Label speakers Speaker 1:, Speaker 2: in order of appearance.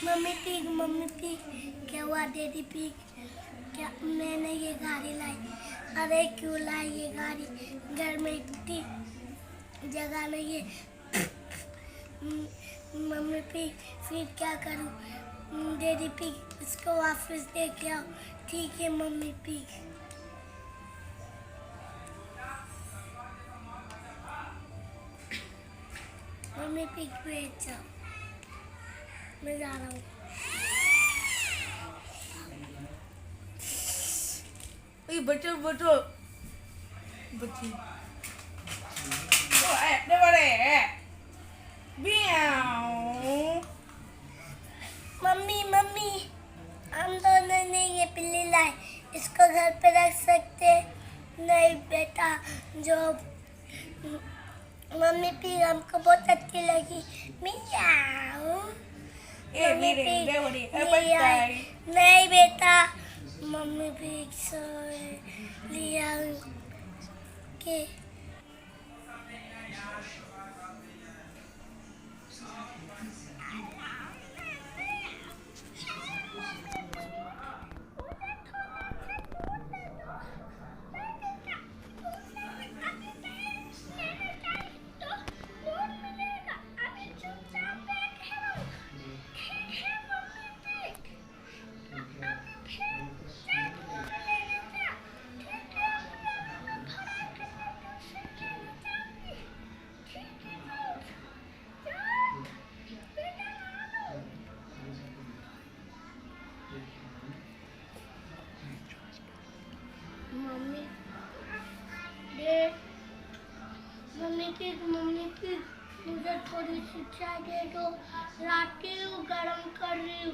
Speaker 1: Mummy pig, क्या हुआ daddy pig? क्या मैंने ये गाड़ी लाई? अरे क्यों लाई ये गाड़ी? घर में इतनी जगह नहीं है। मम्मी पिग, फिर क्या करूं? डैडी पिग, इसको वापस दे के आओ। ठीक है मम्मी पिग। मम्मी पिग भेज जाओ, मैं जा रहा हूँ।
Speaker 2: बच्चों बच्चों बच्ची đây vào đây Meow.
Speaker 1: Mummy हम दोनों ने ये बिल्ली लाई, इसको घर पे रख सकते? नहीं बेटा, जो मम्मी पिग हमको बहुत अच्छी लगी। मियाऊ। मम्मी पिग नहीं बेटा, मम्मी पिग लिया के मम्मी पिग मुझे थोड़ी सी चाय दे दो, लाती हूँ, गरम कर रही हूँ।